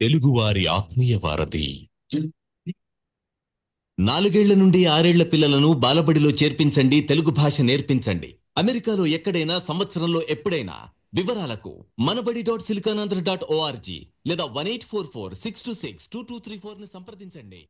తెలుగువారి ఆత్మీయ వారధి. 4 ఏళ్ల నుండి 6 ఏళ్ల పిల్లలను బాలబడిలో చేర్పించండి, తెలుగు భాష నేర్పించండి. అమెరికాలో ఎక్కడైనా, సంవత్సరంలో ఎప్పుడైనా. వివరాలకు manabadi.siliconandhra.org లేదా 1844 626 2234 ని సంప్రదించండి.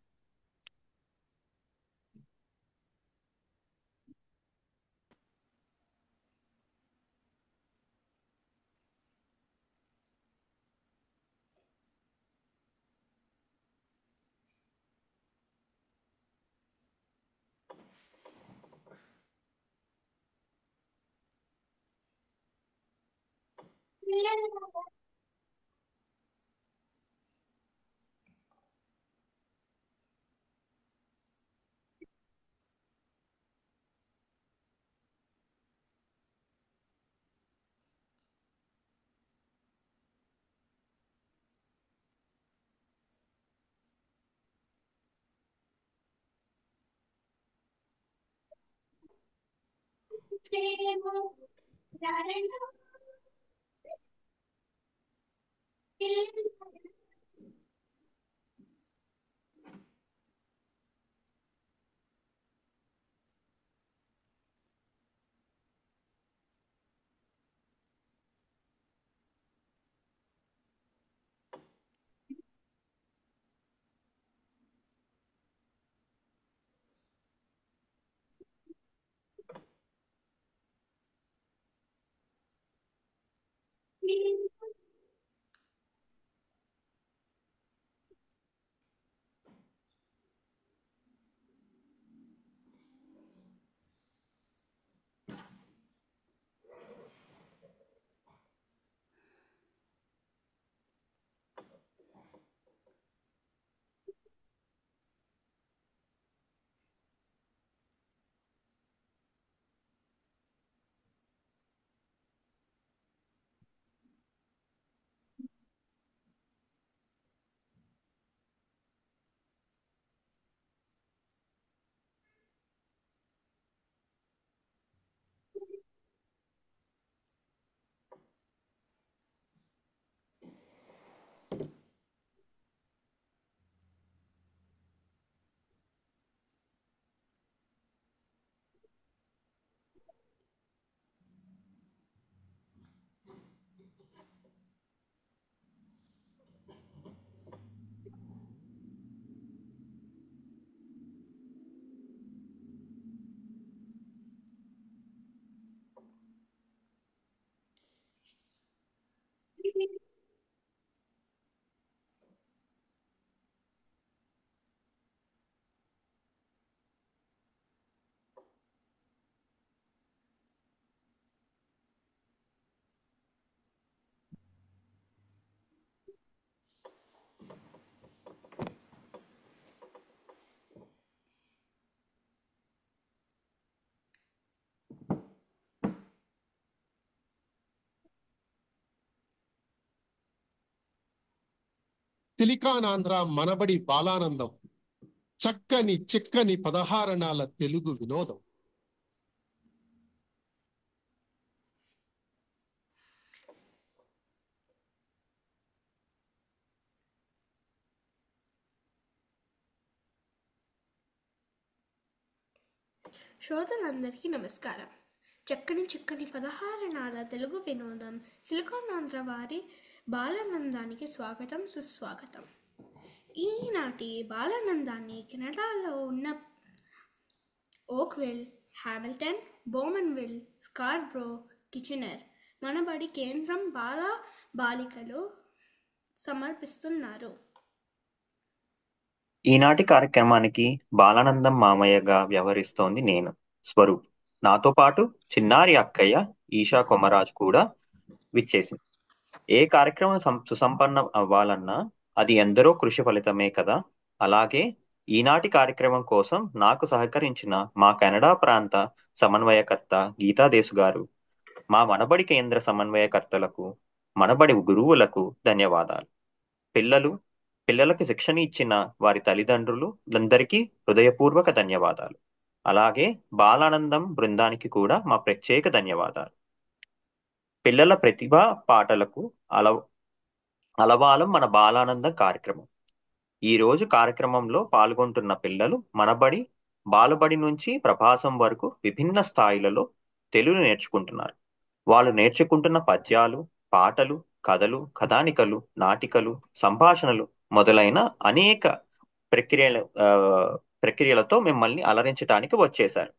సిలికానాంధ్ర మనబడి బాలానందం చక్కని చిక్కని 16 తెలుగు వినోదం. శ్రోతలందరికీ నమస్కారం. చక్కని చిక్కని 16 తెలుగు వినోదం సిలికానాంధ్ర వారి బాలానందానికి స్వాగతం, సుస్వాగతం. ఈనాటి బాలానందాన్ని కెనడాలో ఉన్న ఓక్విల్, హామిల్టన్, బోమన్విల్, స్కార్బ్రో, కిచెనర్ మనబడి కేంద్రం బాలికలు సమర్పిస్తున్నారు. ఈనాటి కార్యక్రమానికి బాలానందం మామయ్యగా వ్యవహరిస్తోంది నేను, స్వరూప్. నాతో పాటు చిన్నారి అక్కయ్య ఈషా కొమరాజ్ కూడా విచ్చేసింది. ఏ కార్యక్రమం సుసంపన్నం అవ్వాలన్నా అది ఎందరో కృషి ఫలితమే కదా. అలాగే ఈనాటి కార్యక్రమం కోసం నాకు సహకరించిన మా కెనడా ప్రాంత సమన్వయకర్త గీతాదేశు గారు, మా మనబడి కేంద్ర సమన్వయకర్తలకు, మనబడి గురువులకు ధన్యవాదాలు. పిల్లలకు శిక్షణ ఇచ్చిన వారి తల్లిదండ్రులు అందరికీ హృదయపూర్వక ధన్యవాదాలు. అలాగే బాలానందం బృందానికి కూడా మా ప్రత్యేక ధన్యవాదాలు. పిల్లల ప్రతిభ పాటలకు అలవాలం మన బాలానందం కార్యక్రమం. ఈ రోజు కార్యక్రమంలో పాల్గొంటున్న పిల్లలు మనబడి బాలబడి నుంచి ప్రభాసం వరకు విభిన్న స్థాయిలలో తెలుగు నేర్చుకుంటున్నారు. వాళ్ళు నేర్చుకుంటున్న పద్యాలు, పాటలు, కథలు, కథానికలు, నాటికలు, సంభాషణలు మొదలైన అనేక ప్రక్రియలతో మిమ్మల్ని అలరించడానికి వచ్చేశారు.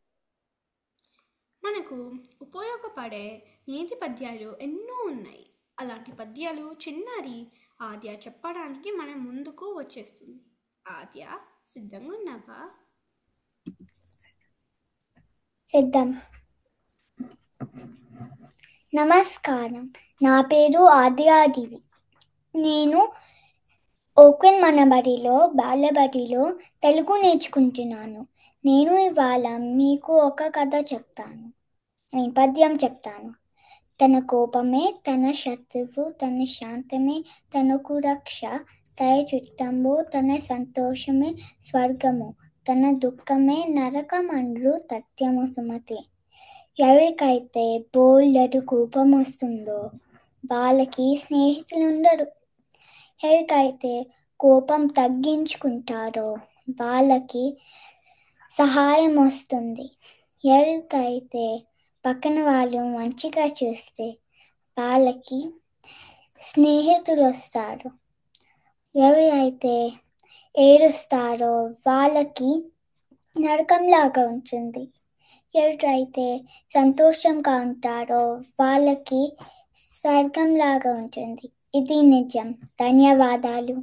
మనకు ఉపయోగపడే నీతి పద్యాలు ఎన్నో ఉన్నాయి. అలాంటి పద్యాలు చిన్నారి ఆద్య చెప్పడానికి మన ముందుకు వచ్చేస్తుంది. ఆద్య, సిద్ధంగా ఉన్నావా? సిద్ధం. నమస్కారం, నా పేరు ఆద్యాదివి. నేను ఓక్విన్ మనబడిలో బాలబడిలో తెలుగు నేర్చుకుంటున్నాను. నేను ఇవాళ మీకు ఒక కథ చెప్తాను, పద్యం చెప్తాను. తన కోపమే తన శత్రువు, తన శాంతమే తనకు రక్ష, తన చుట్టంబు తన సంతోషమే స్వర్గము, తన దుఃఖమే నరకమండ్రు తథ్యము సుమతి. ఎవరికైతే బోల్డరు కోపం వస్తుందో వాళ్ళకి స్నేహితులు ఉండరు. ఎవరికైతే కోపం తగ్గించుకుంటారో వాళ్ళకి సహాయం వస్తుంది. ఎవరికైతే పక్కన వాళ్ళు మంచిగా చూస్తే వాళ్ళకి స్నేహితులు వస్తారు. ఎవరైతే ఏడుస్తారో వాళ్ళకి నరకంలాగా ఉంటుంది. ఎవరైతే సంతోషంగా ఉంటారో వాళ్ళకి స్వర్గంలాగా ఉంటుంది. ఇది నిజం. ధన్యవాదాలు.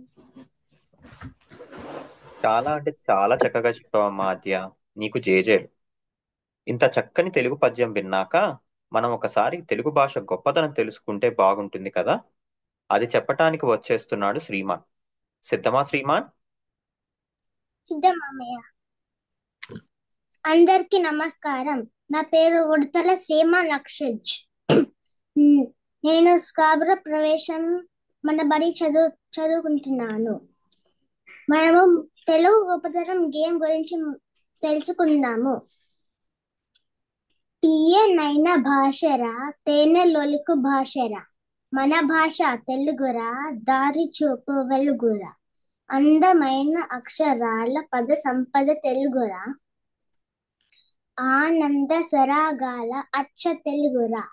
చాలా అంటే చాలా చక్కగా చెప్పావమ్మా ఆద్య, నీకు జేజేలు. ఇంత చక్కని తెలుగు పద్యం విన్నాక మనం ఒకసారి తెలుగు భాష గొప్పతనం తెలుసుకుంటే బాగుంటుంది కదా. అది చెప్పటానికి వచ్చేస్తున్నాడు శ్రీమాన్. సిద్ధమా శ్రీమాన్? సిద్ధమామయ్య. అందరికి నమస్కారం. నా పేరు ఉడతల శ్రీమాన్ అక్షజ్. నేను స్కాబ్రో ప్రవేశం మన బడి చదువుకుంటున్నాను. మనము తెలుగు గొప్పతనం గేమ్ గురించి తెలుసుకుందాము. తీయనైన భాషరా, తేనెలొలుకు భాషరా, మన భాష తెలుగురా, దారి చూపు వెలుగురా, అందమైన అక్షరాల పద సంపద తెలుగురా, ఆనంద సరాగాల అచ్చ తెలుగురా,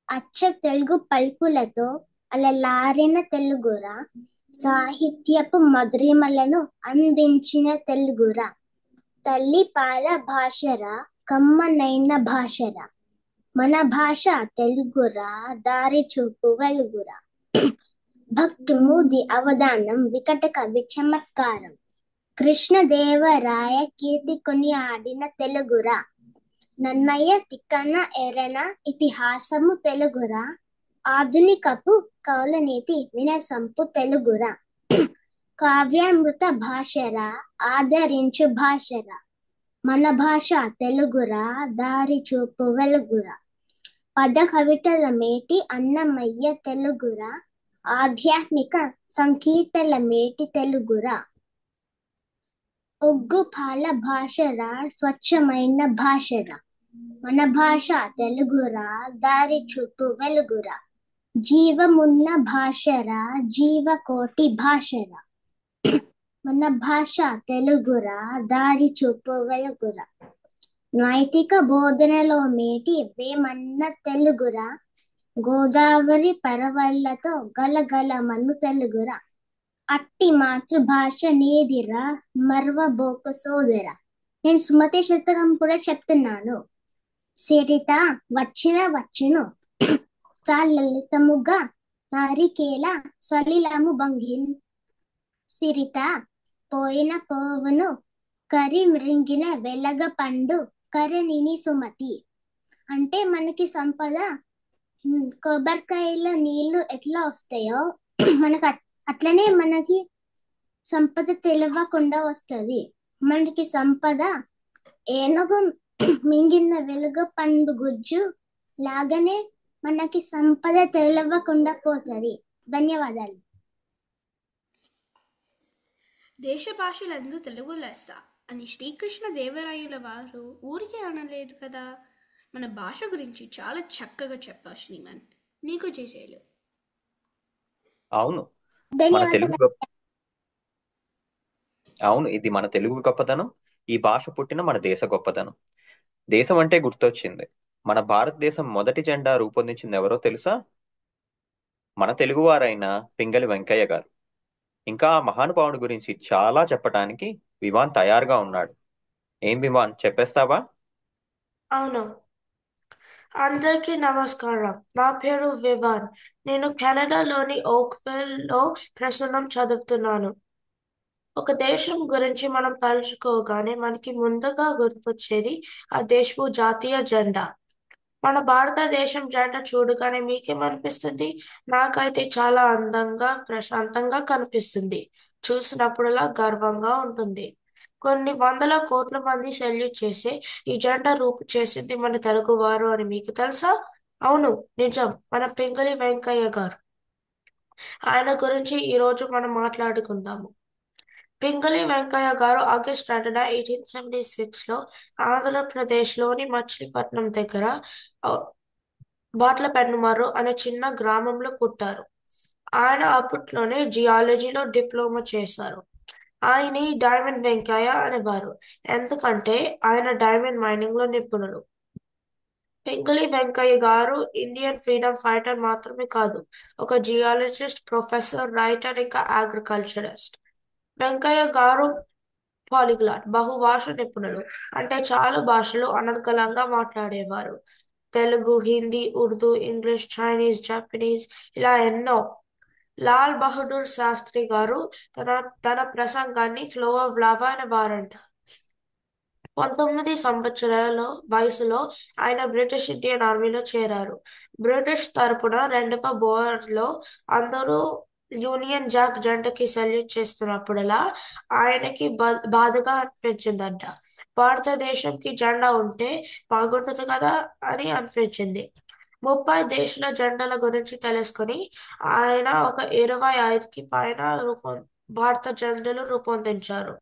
అచ్చ తెలుగు పలుకులతో అలలారిన తెలుగురా, సాహిత్యపు మధురిమలను అందించిన తెలుగురా, తల్లి పాల భాషరా, కమ్మనైన భాషరా, మన భాష తెలుగురా, దారి చూపు వెలుగురా, భక్తుమూది అవదానం, వికట కవి చమత్కారం, కృష్ణదేవరాయ కీర్తి కొని ఆడిన తెలుగురా, నన్నయ్య తిక్కన ఎరన ఇతిహాసము తెలుగురా, ఆధునికపు కౌలనీతి వినసంపు తెలుగురా, కావ్యామృత భాషరా, ఆదరించు భాషరా, మన భాష తెలుగురా, దారి చూపు వెలుగురా, పద కవితల మేటి అన్నమయ్య తెలుగురా, ఆధ్యాత్మిక సంకీర్తల మేటి తెలుగురా, ఒగ్గు పాల భాషరా, స్వచ్ఛమైన భాషరా, మన భాష తెలుగురా, దారి చూపు వెలుగురా, జీవమున్న భాషరా, జీవకోటి భాషరా, మన భాష తెలుగురా, దారి చూపు వెలుగురా, నైతిక బోధనలో మేటి వేమన్న తెలుగురా, గోదావరి పరవళ్లతో గలగల మన్ను తెలుగురా, అట్టి మాతృభాష నేదిరా, మర్వబోకు సోదరా. నేను సుమతి శతకం కూడా చెప్తున్నాను. సిరిత వచ్చును లలితముగా నారికేల సలిలము భంగిన్, సిరిత పోయిన పోవును కరి మృంగిన వెలగ పండు కరణిని సుమతి. అంటే మనకి సంపద కొబ్బరికాయల నీళ్లు ఎట్లా వస్తాయో మనకు అట్లనే మనకి సంపద తెలియకుండా వస్తుంది. మనకి సంపద ఏనుగు మింగిన వెలుగ పండు గుజ్జు లాగానే మనకి సంపద తెలియకుండా పోతుంది. ధన్యవాదాలు. దేశ భాషలందు తెలుగు లెస్స. అని శ్రీకృష్ణ దేవరాయల వారు ఊరికే అనలేదు కదా. మన భాష గురించి చాలా చక్కగా చెప్పావు శ్రీమంత్. నీకు చేసేలు. అవును, మన ధన్యవాదాలు. తెలుగు అవును, ఇది మన తెలుగు గొప్పతనం. ఈ భాష పుట్టిన మన దేశ గొప్పతనం. దేశం అంటే గుర్తొచ్చింది. మన భారతదేశం మొదటి జెండా రూపొందించింది ఎవరో తెలుసా? మన తెలుగువారైన పింగళి వెంకయ్య గారు. ఇంకా ఆ మహానుభావుడి గురించి చాలా చెప్పటానికి వివాన్ తయారుగా ఉన్నాడు. ఏం వివాన్, చెప్పేస్తావా? అవును, అందరికీ నమస్కారం. నా పేరు వివాన్. నేను కెనడాలోని ఓక్విల్లో ప్రస్తుతం చదువుతున్నాను. ఒక దేశం గురించి మనం తలుచుకోగానే మనకి ముందుగా గుర్తొచ్చేది ఆ దేశపు జాతీయ జెండా. మన భారతదేశం జెండా చూడగానే మీకేమనిపిస్తుంది? నాకైతే చాలా అందంగా, ప్రశాంతంగా కనిపిస్తుంది. చూసినప్పుడల్లా గర్వంగా ఉంటుంది. కొన్ని వందల కోట్ల మంది సెల్యూట్ చేసే ఈ జెండా రూపు చేసింది మన తెలుగువారు అని మీకు తెలుసా? అవును, నిజం, మన పింగళి వెంకయ్య గారు. ఆయన గురించి ఈరోజు మనం మాట్లాడుకుందాము. పింగళి వెంకయ్య గారు ఆగస్ట్ 2, 1876లో ఆంధ్రప్రదేశ్లోని మచిలీపట్నం దగ్గర ఆ, బాట్లపెన్నుమర్రు అనే చిన్న గ్రామంలో పుట్టారు. ఆయన అప్పట్లోనే జియాలజీలో డిప్లొమా చేశారు. ఆయన్ని డైమండ్ వెంకయ్య అనేవారు, ఎందుకంటే ఆయన డైమండ్ మైనింగ్ లో నిపుణులు. పింగళి వెంకయ్య గారు ఇండియన్ ఫ్రీడమ్ ఫైటర్ మాత్రమే కాదు, ఒక జియాలజిస్ట్, ప్రొఫెసర్, రైటర్, ఇంకా అగ్రికల్చరిస్ట్. వెంకయ్య గారు పాలిగ్లాట్, బహుభాష నిపుణులు, అంటే చాలా భాషలు అనర్గళంగా మాట్లాడేవారు. Telugu, Hindi, Urdu, English, Chinese, Japanese, ఇలా ఎన్నో. లాల్ బహదూర్ శాస్త్రి గారు తన తన ప్రసంగాన్ని ఫ్లో ఆఫ్ లావా అనేవారంట. 19 సంవత్సరాల వయసులో ఆయన బ్రిటిష్ ఇండియన్ ఆర్మీలో చేరారు. బ్రిటిష్ తరపున రెండవ బోర్లో అందరూ యూనియన్ జాక్ జెండాకి సెల్యూట్ చేస్తున్నప్పుడల్లా ఆయనకి బాధగా అనిపించిందంట. భారతదేశంకి జెండా ఉంటే బాగుంటుంది కదా అని అనిపించింది. 30 దేశాల జెండాల గురించి తెలుసుకుని ఆయన ఒక 25కి పైన భారత జెండాలు రూపొందించారు.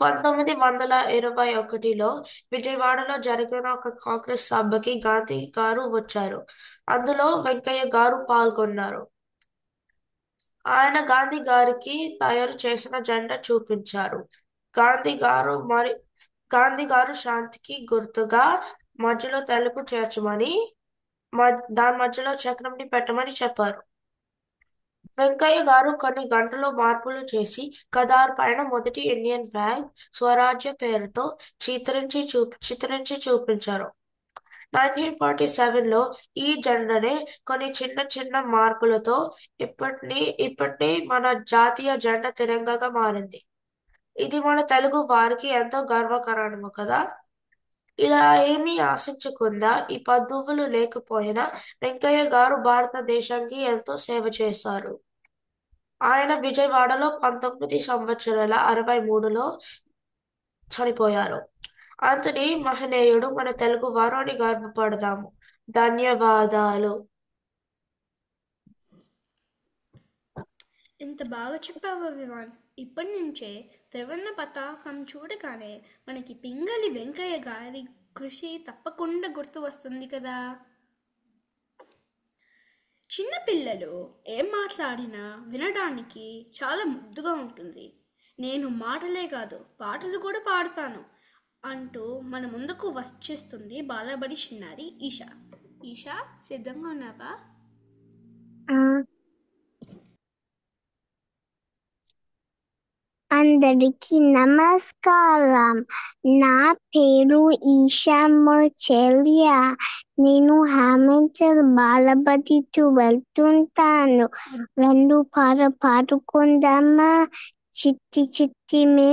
1921లో విజయవాడలో జరిగిన ఒక కాంగ్రెస్ సభకి గాంధీ గారు వచ్చారు. అందులో వెంకయ్య గారు పాల్గొన్నారు. ఆయన గాంధీ గారికి తయారు చేసిన జెండా చూపించారు. గాంధీ గారు గాంధీ గారు శాంతికి గుర్తుగా మధ్యలో తెలుపు చేర్చమని, దాని మధ్యలో చక్రంని పెట్టమని చెప్పారు. వెంకయ్య గారు కొన్ని గంటలు మార్పులు చేసి ఖదార్ పైన మొదటి ఇండియన్ ఫ్లాగ్ స్వరాజ్య పేరుతో చిత్రించి చూపించారు. 1947లో ఈ జెండానే కొన్ని చిన్న చిన్న మార్పులతో ఇప్పటి మన జాతీయ జెండా తిరంగగా మారింది. ఇది మన తెలుగు వారికి ఎంతో గర్వకారణము కదా. ఇలా ఏమీ ఆశించకుండా ఈ పదవులు లేకపోయినా వెంకయ్య గారు భారతదేశానికి ఎంతో సేవ చేశారు. ఆయన విజయవాడలో 1963లో చనిపోయారు. అంతటి మహనీయుడు మన తెలుగు వారు అని గర్వపడదాము. ధన్యవాదాలు. ఎంత బాగా చెప్పావా విమాన్. ఇప్పటి నుంచే త్రివర్ణ పతాకం చూడగానే మనకి పింగళి వెంకయ్య గారి కృషి తప్పకుండా గుర్తు వస్తుంది కదా. చిన్నపిల్లలు ఏం మాట్లాడినా వినడానికి చాలా ముద్దుగా ఉంటుంది. నేను మాటలే కాదు పాటలు కూడా పాడతాను అంటూ మన ముందుకు వచ్చేస్తుంది బాలబడి చిన్నారి ఈషా. ఈషా, సిద్ధంగా ఉన్నావా? అందరికీ నమస్కారం. నా పేరు ఈషా మొచెలియా. నేను హామిల్టన్ బాలబడికి వెళ్తుంటాను. రెండు పాట పాడుకుందామా? చిట్టి చిట్టి మే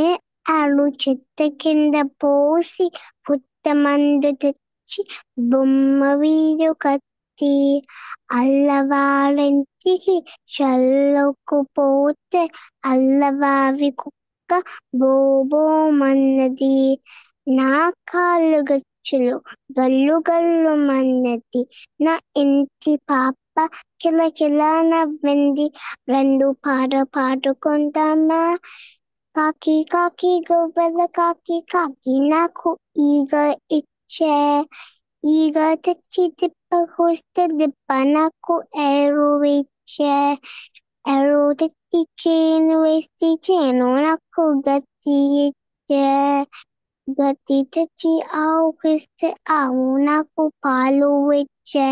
ఆలు చెత్త కింద పోసి పుట్టమందు తెచ్చి బొమ్మ వీరు కత్తి అల్లవారింటికి చల్లుకుపోతే అల్లవారి కుక్క బోబోమన్నది. నా కాళ్ళు గచ్చులు గల్లు గల్లు మన్నది. నా ఇంటి పాప కిలకిల నవ్వింది. రెండు పాట పాడుకుందామా? కాకి కాకి గవ్వల కాకి కాకి నాకు ఈగ ఇచ్చే ఈగ తెచ్చి తిప్పకొస్తే దిప్ప నాకు ఎరు ఇచ్చే ఎరు తెచ్చి చేను వేస్తే చేను నాకు గతి ఇచ్చే గతి తెచ్చి ఆవుకిస్తే ఆవు నాకు పాలు ఇచ్చే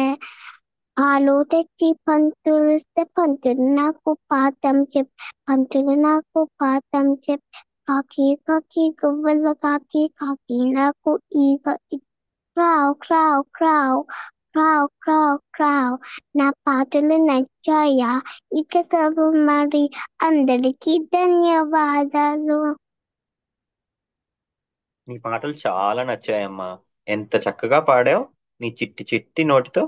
పాలు తెచ్చి పంతులిస్తే పంతులు నాకు పాఠం పంతులు నాకు పాఠం కాకి కాకి గువ్వల కాకి కాకి నాకు ఈగ క్రావ్ క్రావ్ క్రావ్ క్రావ్ క్రావ్ క్రావ్ నా పాటలు నచ్చాయా ఇక సబు మరి అందరికీ ధన్యవాదాలు. నీ పాటలు చాలా నచ్చాయమ్మా. ఎంత చక్కగా పాడావు నీ చిట్టి చిట్టి నోటితో.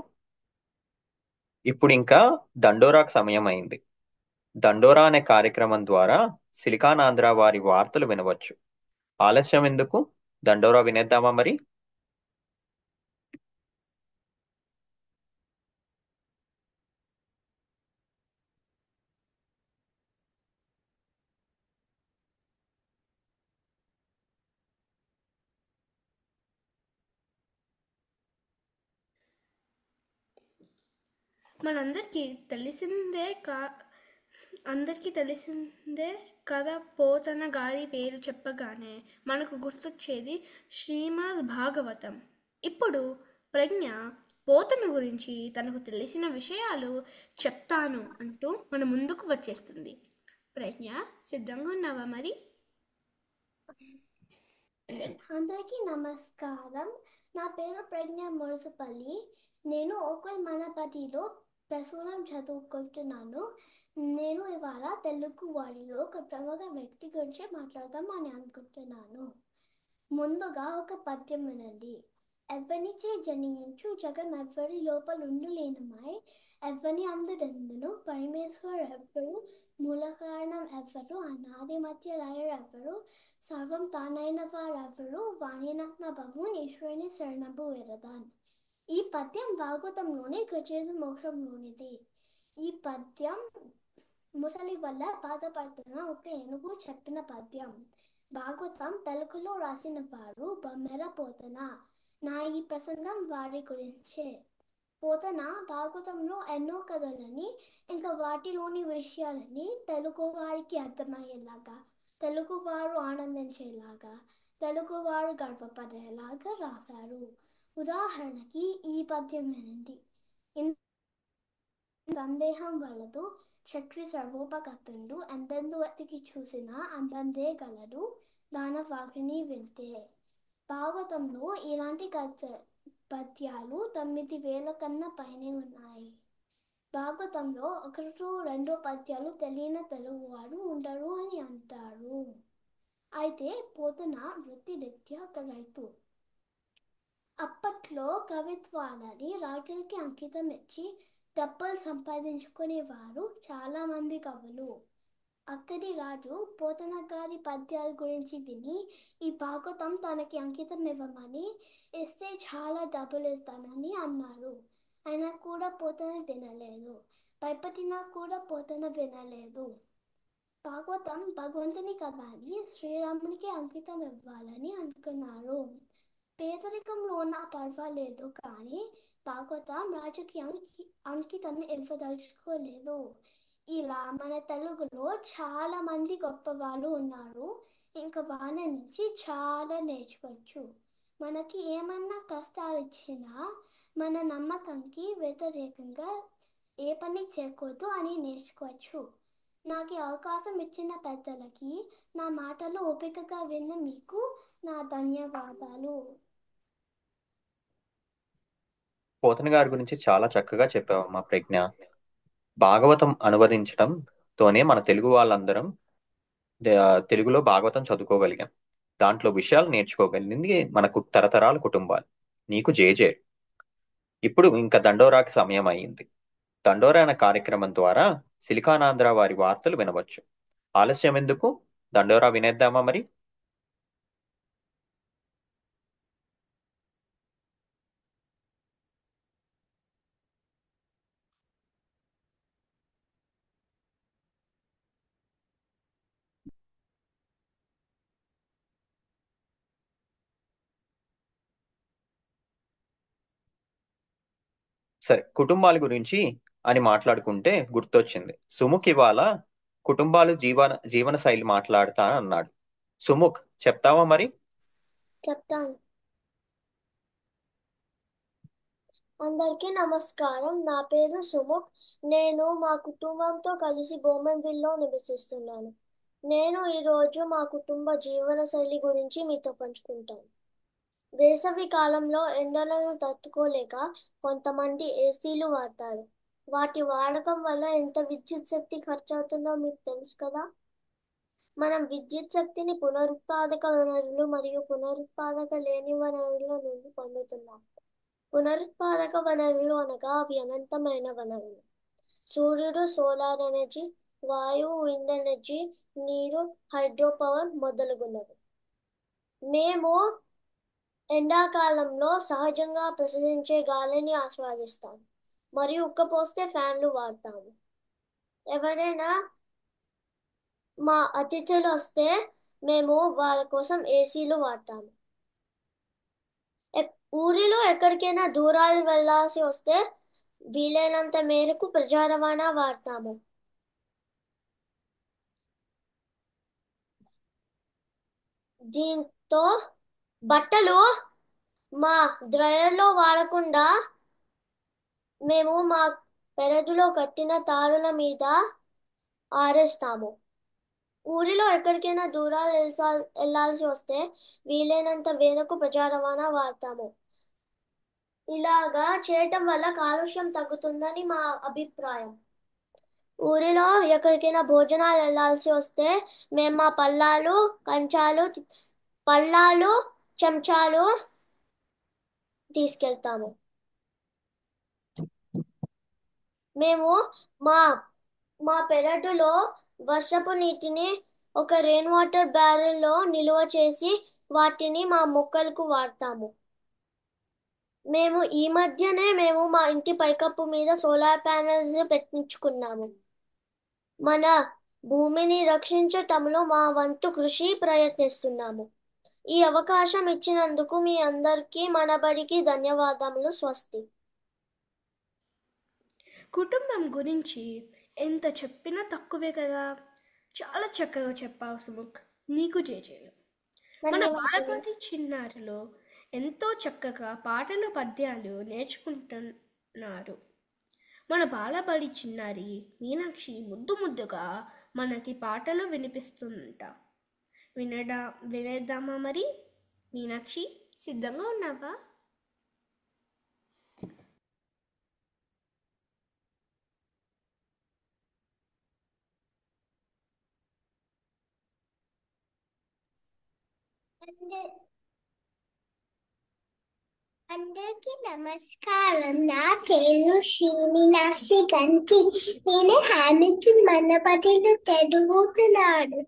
ఇప్పుడు ఇంకా దండోరాకు సమయం అయింది. దండోరా అనే కార్యక్రమం ద్వారా సిలికాన్ ఆంధ్ర వారి వార్తలు వినవచ్చు. ఆలస్యం ఎందుకు, దండోరా వినేద్దామా మరి? మనందరికీ తెలిసిందే అందరికీ తెలిసిందే కదా. పోతన గారి పేరు చెప్పగానే మనకు గుర్తొచ్చేది శ్రీమద్ భాగవతం. ఇప్పుడు ప్రజ్ఞ పోతన గురించి తనకు తెలిసిన విషయాలు చెప్తాను అంటూ మన ముందుకు వచ్చేస్తుంది. ప్రజ్ఞ, సిద్ధంగా ఉన్నావా మరి? అందరికీ నమస్కారం. నా పేరు ప్రజ్ఞ మురుసుపల్లి. నేను ఓక్వెల్ మనపతిలో ప్రసూనం చదువుకుంటున్నాను. నేను ఇవాళ తెలుగు వారిలో ఒక ప్రముఖ వ్యక్తి గురించి మాట్లాడదామని అనుకుంటున్నాను. ముందుగా ఒక పద్యం వినండి. ఎవ్వనిచే జనించు జగం ఎవ్వరి లోపల ఉండులేనమై ఎవ్వని అందరెందును పరమేశ్వరు ఎవ్వరు మూల కారణం ఎవ్వరు అనాది మధ్య లయరెవ్వరు సర్వం తానైన వారెవ్వరు వాణినాత్మ భవం ఈశ్వరుని శరణంబు వేరదాన్. ఈ పద్యం భాగవతంలోని గజేంద్ర మోక్షంలోనిది. ఈ పద్యం ముసలి వల్ల బాధపడుతున్న ఒక ఏనుగు చెప్పిన పద్యం. భాగవతం తెలుగులో రాసిన వారు బొమ్మెర పోతన. నా ఈ ప్రసంగం వారి గురించే. పోతన భాగవతంలో ఎన్నో కథలని ఇంకా వాటిలోని విషయాలని తెలుగు వారికి అర్థమయ్యేలాగా, తెలుగు వారు ఆనందించేలాగా, తెలుగు వారు గర్వపడేలాగా రాశారు. ఉదాహరణకి ఈ పద్యం వినండి. సందేహం వలదు చక్రి సర్వోపగతుండు ఎందెందు వెతికి చూసినా అందందే గలడు దానవాగ్ని వింటే. భాగవతంలో ఇలాంటి పద్యాలు 9,000 కన్నా పైనే ఉన్నాయి. భాగవతంలో ఒకటో రెండో పద్యాలు తెలియని తెలుగువాడు ఉండరు అని అంటారు. అయితే పోతన వృత్తిరీత్యా ఒక రైతు. అప్పట్లో కవిత్వాలని రాజులకి అంకితం ఇచ్చి డబ్బులు సంపాదించుకునేవారు చాలా మంది కవులు. అక్కడి రాజు పోతన గారి పద్యాల గురించి విని ఈ భాగవతం తనకి అంకితం ఇవ్వమని ఇస్తే చాలా డబ్బులు ఇస్తానని అన్నారు. అయినా కూడా పోతన వినలేదు. భయపడినా కూడా పోతన వినలేదు. భాగవతం భగవంతుని కథ అని శ్రీరామునికి అంకితం ఇవ్వాలని అనుకున్నారు. పేదరికంలో ఉన్న పర్వాలేదు కానీ భాగవతం రాజుకి అంకితం ఇవ్వదలుచుకోలేదు. ఇలా మన తెలుగులో చాలా మంది గొప్ప వాళ్ళు ఉన్నారు. ఇంకా వాళ్ళ నుంచి చాలా నేర్చుకోవచ్చు. మనకి ఏమన్నా కష్టాలు ఇచ్చినా మన నమ్మకంకి వ్యతిరేకంగా ఏ పని చేయకూడదు అని నేర్చుకోవచ్చు. నాకు ఈ అవకాశం ఇచ్చిన పెద్దలకి, నా మాటలు ఓపికగా విన్న మీకు నా ధన్యవాదాలు. పోతన గారి గురించి చాలా చక్కగా చెప్పావమ్మా ప్రజ్ఞ. భాగవతం అనువదించడంతోనే మన తెలుగు వాళ్ళందరం తెలుగులో భాగవతం చదువుకోగలిగాం. దాంట్లో విషయాలు నేర్చుకోగలిగింది మనకు తరతరాల కుటుంబాలు. నీకు జేజే. ఇప్పుడు ఇంకా దండోరాకి సమయం అయింది. దండోరా అనే కార్యక్రమం ద్వారా సిలికానాంధ్ర వారి వార్తలు వినవచ్చు. ఆలస్యం ఎందుకు, దండోరా వినేద్దామా మరి? సరే, కుటుంబాల గురించి అని మాట్లాడుకుంటే గుర్తొచ్చింది. సుముఖ్ ఇవాళ కుటుంబాలు జీవన శైలి మాట్లాడతా అన్నాడు. సుముఖ్, చెప్తావా మరి? చెప్తాను. అందరికీ నమస్కారం. నా పేరు సుముఖ్. నేను మా కుటుంబంతో కలిసి బోమన్విల్లో నివసిస్తున్నాను. నేను ఈరోజు మా కుటుంబ జీవనశైలి గురించి మీతో పంచుకుంటాను. వేసవి కాలంలో ఎండలను తట్టుకోలేక కొంతమంది ఏసీలు వాడతారు. వాటి వాడకం వల్ల ఎంత విద్యుత్ శక్తి ఖర్చు అవుతుందో మీకు తెలుసు కదా. మనం విద్యుత్ శక్తిని పునరుత్పాదక వనరులు మరియు పునరుత్పాదక లేని వనరుల నుండి పొందుతున్నాం. పునరుత్పాదక వనరులు అనగా అవి అనంతమైన వనరులు. సూర్యుడు, సోలార్ ఎనర్జీ, వాయువు, విండ్ ఎనర్జీ, నీరు, హైడ్రో పవర్ మొదలగునవి. మేము ఎండాకాలంలో సహజంగా ప్రసరించే గాలిని ఆస్వాదిస్తాం మరియు ఉక్కపోస్తే ఫ్యాన్లు వాడతాము. ఎవరైనా మా అతిథులు వస్తే మేము వాళ్ళ కోసం ఏసీలు వాడతాము. ఊరిలో ఎక్కడికైనా దూరాలు వెళ్ళాల్సి వస్తే వీలైనంత మేరకు ప్రజా రవాణా వాడతాము. దీంతో బట్టలు మా డ్రైయర్లో వాడకుండా మేము మా పెరడులో కట్టిన తారుల మీద ఆరేస్తాము. ఊరిలో ఎక్కడికైనా దూరాలు వెళ్ళాల్సి వస్తే వీలైనంత మేరకు ప్రజా రవాణా వాడతాము. ఇలాగా చేయటం వల్ల కాలుష్యం తగ్గుతుందని మా అభిప్రాయం. ఊరిలో ఎక్కడికైనా భోజనాలు వెళ్ళాల్సి వస్తే మేము మా పళ్ళాలు చెంచాలు తీసుకెళ్తాము. మేము మా మా పెరడులో వర్షపు నీటిని ఒక రెయిన్ వాటర్ బ్యారెల్లో నిల్వ చేసి వాటిని మా మొక్కలకు వాడతాము. ఈ మధ్యనే మేము మా ఇంటి పైకప్పు మీద సోలార్ ప్యానెల్స్ పెట్టించుకున్నాము. మన భూమిని రక్షించటంలో మా వంతు కృషి ప్రయత్నిస్తున్నాము. ఈ అవకాశం ఇచ్చినందుకు మీ అందరికీ మన బడికి ధన్యవాదములు. స్వస్తి. కుటుంబం గురించి ఎంత చెప్పినా తక్కువే కదా. చాలా చక్కగా చెప్పావు సుముఖ్. నీకు జేజేలు. మన బాలపాటి చిన్నారులు ఎంతో చక్కగా పాటలు పద్యాలు నేర్చుకుంటున్నారు. మన బాలబడి చిన్నారి మీనాక్షి ముద్దుగా మనకి పాటలు వినిపిస్తుంట. వినేద్దామా మరి? మీనాక్షి, సిద్ధంగా ఉన్నావా? అందరికీ నమస్కారం. నా పేరు శ్రీమీనాక్షి గంటి. నేను హామిల్టన్ మనబడిలో చదువుతున్నాను.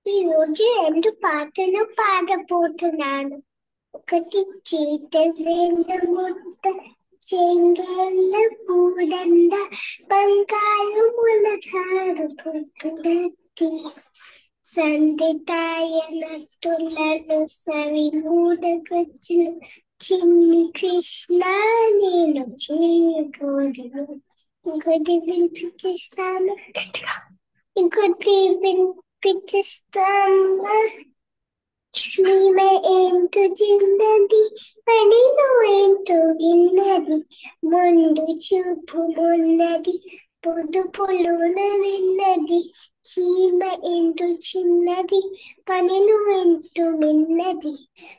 ఈ రోజు 2 పాటలు పాడబోతున్నాను. ఒకటి చీతవేళ్ళ ముద్ద, చెంగళ్ళ పూడంద, బంగారు ములగారు పుట్టులట్టి, సందితాయనట్టులను సవి మూడగొచ్చును, చిన్ని కృష్ణ నేను చేయకూడదు. ఇంకోటి వినిపించిస్తాను. ఈమె ఏంటో చిన్నది, పనిలో ఏంటో విన్నది, ముందు చూపు మొన్నది, పొదుపులోన విన్నది. చీమ ఏంటో చిన్నది, పనిలో ఏంటో విన్నది,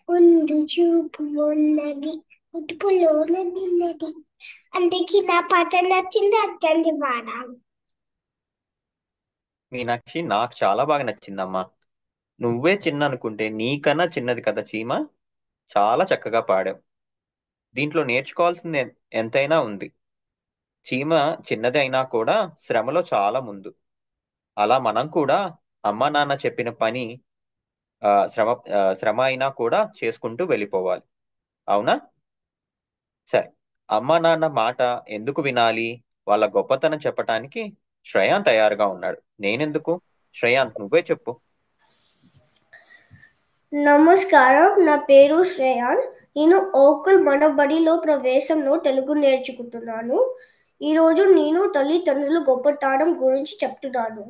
ముందు చూపు మొన్నది, పొదుపులోన విన్నది. అందుకే నా పాట నచ్చింది, అర్థంది వాడాలి. మీనాక్షి, నాకు చాలా బాగా నచ్చిందమ్మా. నువ్వే చిన్న అనుకుంటే నీకన్నా చిన్నది కదా చీమ. చాలా చక్కగా పాడావు. దీంట్లో నేర్చుకోవాల్సింది ఎంతైనా ఉంది. చీమ చిన్నది అయినా కూడా శ్రమలో చాలా ముందు. అలా మనం కూడా అమ్మా నాన్న చెప్పిన పని శ్రమ అయినా కూడా చేసుకుంటూ వెళ్ళిపోవాలి. అవునా? సరే, అమ్మా నాన్న మాట ఎందుకు వినాలి? వాళ్ళ గొప్పతనం చెప్పటానికి శ్రేయాంత్ తయారుగా ఉన్నాడు. నేనెందుకు? శ్రేయాంత్, నువ్వే చెప్పు. నమస్కారం, నా పేరు శ్రేయాన్. నేను ఓకుల్ మనబడిలో ప్రవేశంలో తెలుగు నేర్చుకుంటున్నాను. ఈరోజు నేను తల్లిదండ్రుల గొప్పతనం గురించి చెప్తున్నాను.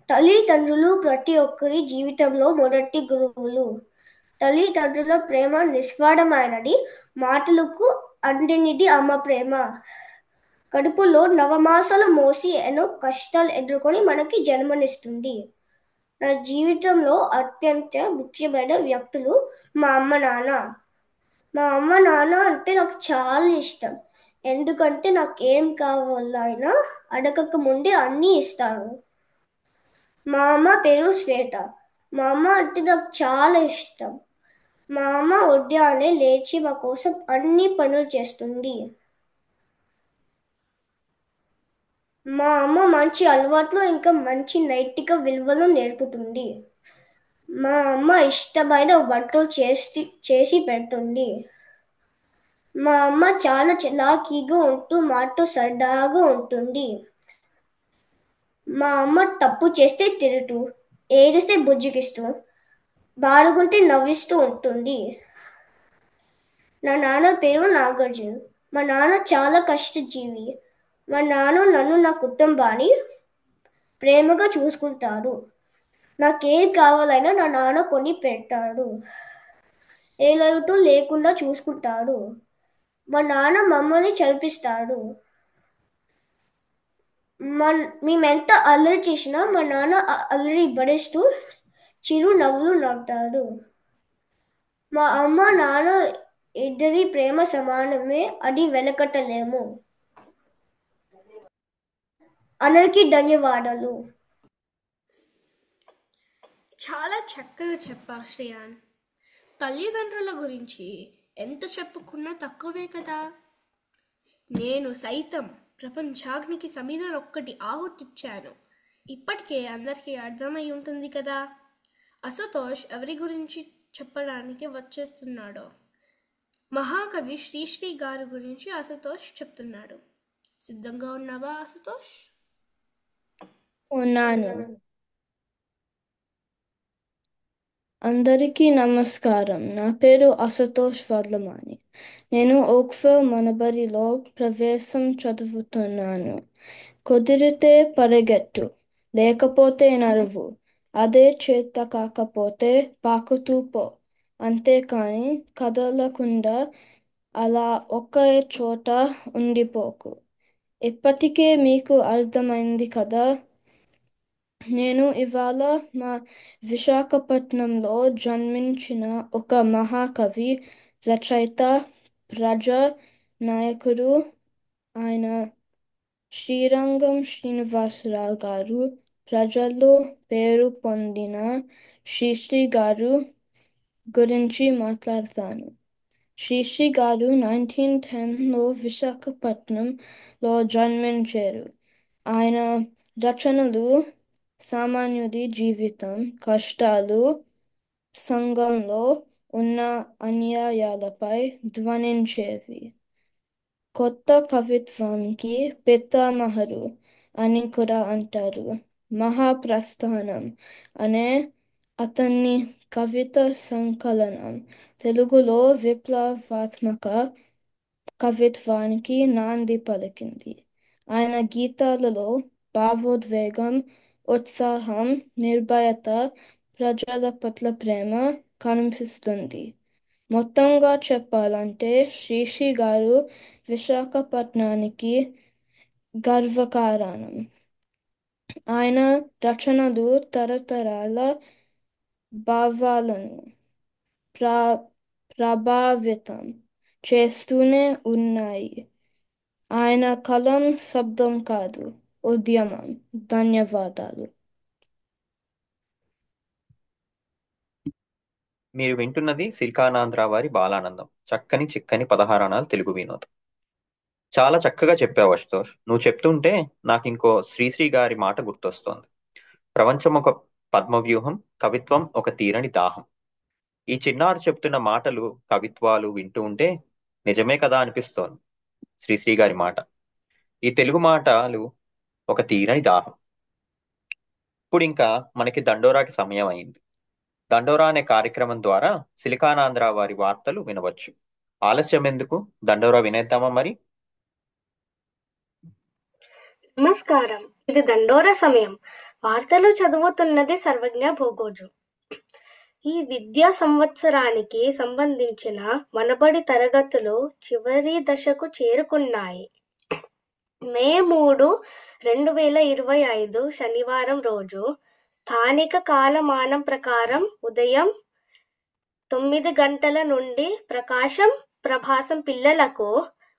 తల్లిదండ్రులు ప్రతి ఒక్కరి జీవితంలో మొదటి గురువులు. తల్లిదండ్రుల ప్రేమ నిస్వార్థమైనది. మాటలకు అందినది అమ్మ ప్రేమ. కడుపులో నవమాసాలు మోసి ఎన్నో కష్టాలు ఎదుర్కొని మనకి జన్మనిస్తుంది. నా జీవితంలో అత్యంత ముఖ్యమైన వ్యక్తులు మా అమ్మ నాన్న. మా అమ్మ నాన్న అంటే నాకు చాలా ఇష్టం. ఎందుకంటే నాకు ఏం కావాలైనా అడగక ముందే అన్నీ ఇస్తారు. మా అమ్మ పేరు శ్వేత. మా అమ్మ అంటే నాకు చాలా ఇష్టం. మా అమ్మ ఉదయాన్నే లేచి మా కోసం అన్ని పనులు చేస్తుంది. మా అమ్మ మంచి అలవాట్లు ఇంకా మంచి నైతిక విలువలు నేర్పుతుంది. మా అమ్మ ఇష్టమైన వంటలు చేసి పెడుతుంది. మా అమ్మ చాలా చలాకీగా ఉంటూ మాతో సరదాగా ఉంటుంది. మా అమ్మ తప్పు చేస్తే తిడుతూ, ఏడిస్తే బుజ్జగిస్తూ, బాగుంటే నవ్విస్తూ ఉంటుంది. నా నాన్న పేరు నాగార్జున. మా నాన్న చాలా కష్టజీవి. మా నాన్న నన్ను నా కుటుంబాన్ని ప్రేమగా చూసుకుంటాడు. నాకేం కావాలైనా నా నాన్న కొని పెడతాడు. ఏ లోటు లేకుండా చూసుకుంటాడు. మా నాన్న మమ్మల్ని చదివిస్తాడు. మేమెంత అల్లరి చేసినా మా నాన్న అల్లరి భరిస్తూ చిరు నవ్వులు నవ్వుతాడు. మా అమ్మ నాన్న ఇద్దరి ప్రేమ సమానమే, అది వెలకట్టలేము. అందరికీ ధన్యవాదాలు. చాలా చక్కగా చెప్పారు శ్రేయాన్. తల్లిదండ్రుల గురించి ఎంత చెప్పుకున్నా తక్కువే కదా. నేను సైతం ప్రపంచాగ్నికి సమిధను ఒక్కటి ఆహుతిచ్చాను. ఇప్పటికే అందరికీ అర్థమై ఉంటుంది కదా. అశుతోష్ ఎవరి గురించి చెప్పడానికి వచ్చేస్తున్నాడో. మహాకవి శ్రీశ్రీ గారి గురించి అశుతోష్ చెప్తున్నాడు. సిద్ధంగా ఉన్నావా అశుతోష్? ఉన్నాను. అందరికీ నమస్కారం. నా పేరు అశుతోష్ వర్లమాని. నేను ఓక్విల్ మనబడిలో ప్రవేశం చదువుతున్నాను. కుదిరితే పరిగెట్టు, లేకపోతే నడువు. అదే చేత కాకపోతే పాకుతూ పో. అంతేకాని కదలకుండా అలా ఒకే చోట ఉండిపోకు. ఇప్పటికే మీకు అర్థమైంది కదా. నేను ఇవాళ మా విశాఖపట్నంలో జన్మించిన ఒక మహాకవి, రచయిత, ప్రజా నాయకుడు ఆయన శ్రీరంగం శ్రీనివాసరావు గారు, ప్రజల్లో పేరు పొందిన శ్రీశ్రీ గారు గురించి మాట్లాడతాను. శ్రీశ్రీ గారు 1910లో విశాఖపట్నంలో జన్మించారు. ఆయన రచనలు సామాన్యుడి జీవితం, కష్టాలు, సంఘంలో ఉన్న అన్యాయాలపై ధ్వనించేవి. కొత్త కవిత్వానికి పితామహుడు అని కూడా అంటారు. మహాప్రస్థానం అనే అతని కవిత సంకలనం తెలుగులో విప్లవాత్మక కవిత్వానికి నాంది పలికింది. ఆయన గీతాలలో భావోద్వేగం, ఉత్సాహం, నిర్భయత, ప్రజల పట్ల ప్రేమ కనిపిస్తుంది. మొత్తంగా చెప్పాలంటే శ్రీశ్రీ గారు విశాఖపట్నానికి గర్వకారణం. ఆయన రచనలు తరతరాల భావాలను ప్రభావితం చేస్తూనే ఉన్నాయి. ఆయన కలం శబ్దం కాదు, ఉద్యమం. ధన్యవాదాలు. మీరు వింటున్నది సిల్కానాంధ్ర వారి బాలానందం, చక్కని చిక్కని 16 అణాలు తెలుగు వినోదం. చాలా చక్కగా చెప్పావు అశుతోష్. నువ్వు చెప్తుంటే నాకు ఇంకో శ్రీశ్రీ గారి మాట గుర్తొస్తోంది. ప్రపంచం ఒక పద్మవ్యూహం, కవిత్వం ఒక తీరని దాహం. ఈ చిన్నారు చెప్తున్న మాటలు, కవిత్వాలు వింటూ ఉంటే నిజమే కదా అనిపిస్తోంది. శ్రీశ్రీ గారి మాట, ఈ తెలుగు మాటలు ఒక తీరని దాహం. ఇప్పుడు ఇంకా మనకి దండోరాకి సమయం అయింది. దండోరా అనే కార్యక్రమం ద్వారా సిలికానాంధ్ర వారి వార్తలు వినవచ్చు. ఆలస్యం ఎందుకు, దండోరా వినేద్దామా మరి? నమస్కారం, ఇది దండోరా సమయం. వార్తలు చదువుతున్నది సర్వజ్ఞ భోగోజు. ఈ విద్యా సంవత్సరానికి సంబంధించిన మనబడి తరగతులు చివరి దశకు చేరుకున్నాయి. మే 3, 2025 శనివారం రోజు స్థానిక కాలమానం ప్రకారం ఉదయం 9 గంటల నుండి ప్రకాశం, ప్రభాసం పిల్లలకు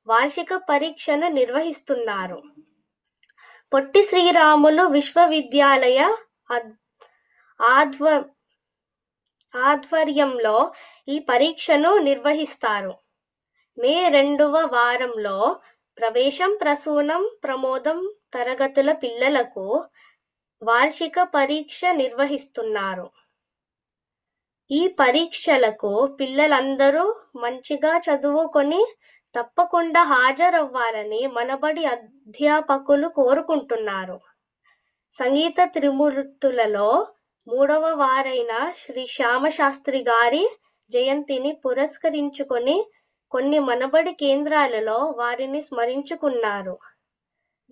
వార్షిక పరీక్షను నిర్వహిస్తున్నారు. పొట్టి శ్రీరాములు విశ్వవిద్యాలయ ఆధ్వర్యంలో ఈ పరీక్షను నిర్వహిస్తారు. మే 2వ వారంలో ప్రవేశం, ప్రసూనం, ప్రమోదం తరగతుల పిల్లలకు వార్షిక పరీక్ష నిర్వహిస్తున్నారు. ఈ పరీక్షలకు పిల్లలందరూ మంచిగా చదువుకొని తప్పకుండా హాజరవ్వాలని మనబడి అధ్యాపకులు కోరుకుంటున్నారు. సంగీత త్రిమూర్తులలో 3వ వారైన శ్రీ శ్యామశాస్త్రి గారి జయంతిని పురస్కరించుకొని కొన్ని మనబడి కేంద్రాలలో వారిని స్మరించుకున్నారు.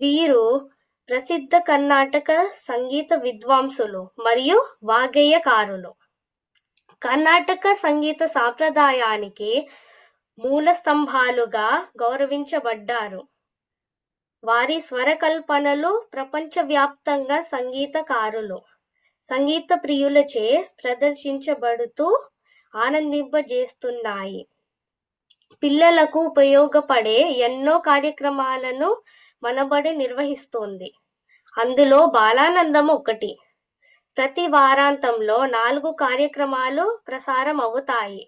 వీరు ప్రసిద్ధ కర్ణాటక సంగీత విద్వాంసులు మరియు వాగ్గేయకారులు. కర్ణాటక సంగీత సాంప్రదాయానికి మూల స్తంభాలుగా గౌరవించబడ్డారు. వారి స్వరకల్పనలు ప్రపంచవ్యాప్తంగా సంగీతకారులు, సంగీత ప్రియులచే ప్రదర్శించబడుతూ ఆనందింపజేస్తున్నాయి. పిల్లలకు ఉపయోగపడే ఎన్నో కార్యక్రమాలను మనబడి నిర్వహిస్తోంది. అందులో బాలానందం ఒకటి. ప్రతి వారాంతంలో 4 కార్యక్రమాలు ప్రసారం అవుతాయి.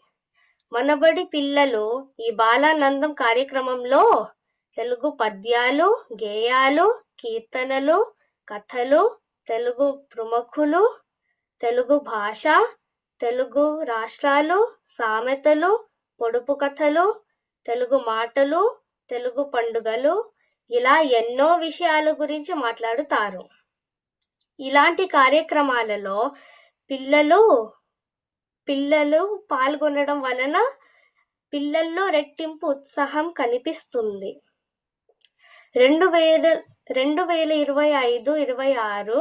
మనబడి పిల్లలు ఈ బాలానందం కార్యక్రమంలో తెలుగు పద్యాలు, గేయాలు, కీర్తనలు, కథలు, తెలుగు ప్రముఖులు, తెలుగు భాష, తెలుగు రాష్ట్రాలు, సామెతలు, పొడుపు కథలు, తెలుగు మాటలు, తెలుగు పండుగలు, ఇలా ఎన్నో విషయాల గురించి మాట్లాడుతారు. ఇలాంటి కార్యక్రమాలలో పిల్లలు పాల్గొనడం వలన పిల్లల్లో రెట్టింపు ఉత్సాహం కనిపిస్తుంది. 2025-26